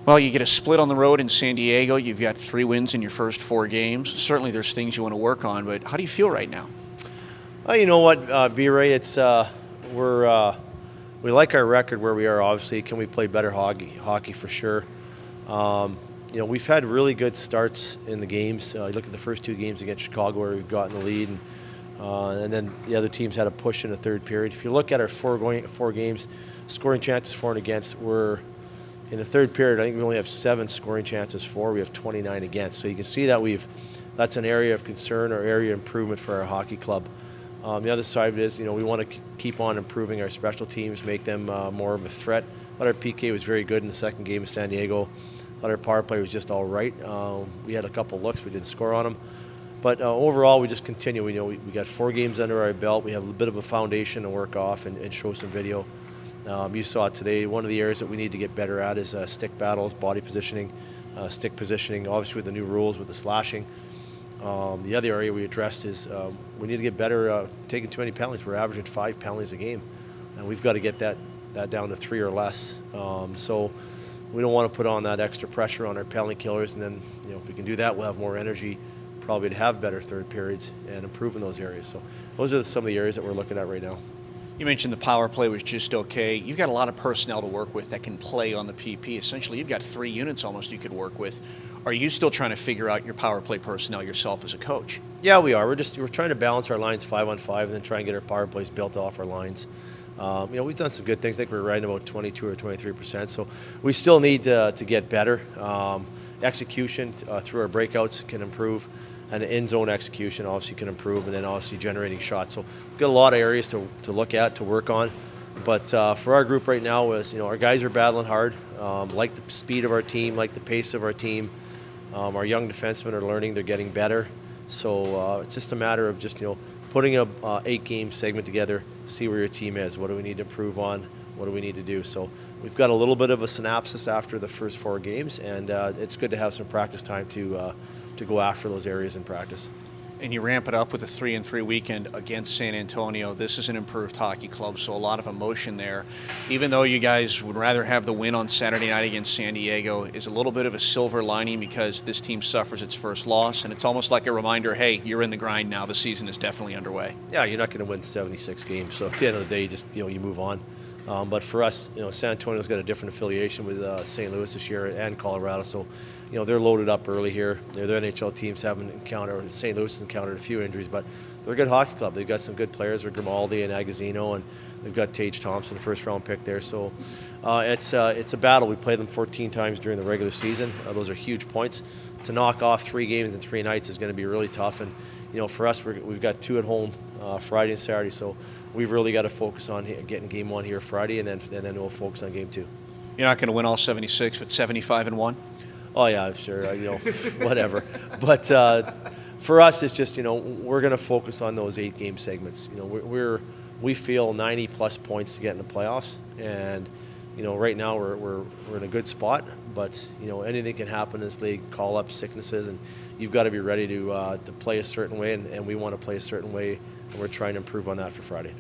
Well, you get a split on the road in San Diego. You've got 3 wins in your first 4 games. Certainly there's things you want to work on, but how do you feel right now? You know what, V-Ray, it's we like our record where we are. Obviously, can we play better hockey for sure? We've had really good starts in the games. You look at the first 2 games against Chicago where we've gotten the lead, and then the other teams had a push in the third period. If you look at our 4 games, scoring chances for and against, we're in the third period. I think we only have 7 scoring chances for. We have 29 against. So you can see that that's an area of concern or area of improvement for our hockey club. The other side of it is, we want to keep on improving our special teams, make them more of a threat. But our PK was very good in the second game of San Diego. But our power play was just all right. We had a couple looks, we didn't score on them. But overall, we just continue. We got 4 games under our belt. We have a bit of a foundation to work off and show some video. You saw it today. One of the areas that we need to get better at is stick battles, body positioning, stick positioning, obviously with the new rules with the slashing. The other area we addressed is we need to get better taking too many penalties. We're averaging 5 penalties a game, and we've got to get that down to 3 or less. So we don't want to put on that extra pressure on our penalty killers, and then if we can do that, we'll have more energy probably to have better third periods and improve in those areas. So those are some of the areas that we're looking at right now. You mentioned the power play was just okay. You've got a lot of personnel to work with that can play on the PP. Essentially, you've got 3 units almost you could work with. Are you still trying to figure out your power play personnel yourself as a coach? Yeah, we are. We're trying to balance our lines 5-on-5 and then try and get our power plays built off our lines. We've done some good things. I think we're right about 22 or 23%. So we still need to get better. Execution through our breakouts can improve, and the end zone execution obviously can improve, and then obviously generating shots. So we've got a lot of areas to look at, to work on. But for our group right now, our guys are battling hard. Like the speed of our team, like the pace of our team. Our young defensemen are learning; they're getting better. So it's just a matter of putting a 8-game segment together, see where your team is. What do we need to improve on? What do we need to do? So we've got a little bit of a synopsis after the first 4 games, and it's good to have some practice time to go after those areas in practice. And you ramp it up with a 3-3 weekend against San Antonio. This is an improved hockey club, so a lot of emotion there. Even though you guys would rather have the win on Saturday night against San Diego, is a little bit of a silver lining because this team suffers its first loss, and it's almost like a reminder, hey, you're in the grind now. The season is definitely underway. Yeah, you're not going to win 76 games, so at the end of the day, you move on. But for us, San Antonio's got a different affiliation with St. Louis this year and Colorado, so they're loaded up early here. Their NHL teams haven't encountered, St. Louis has encountered a few injuries, but they're a good hockey club. They've got some good players with Grimaldi and Agazzino, and they've got Tage Thompson, first-round pick there. So it's a battle. We played them 14 times during the regular season. Those are huge points. To knock off 3 games in 3 nights is going to be really tough. And for us, we've got 2 at home Friday and Saturday, so we've really got to focus on getting game 1 here Friday, and then we'll focus on game 2. You're not going to win all 76, but 75-1? Oh yeah, sure. Whatever. But for us, it's just we're going to focus on those 8-game segments. We feel 90+ points to get in the playoffs, and right now we're in a good spot. But anything can happen in this league. Call up sicknesses, and you've got to be ready to play a certain way, and we want to play a certain way, and we're trying to improve on that for Friday.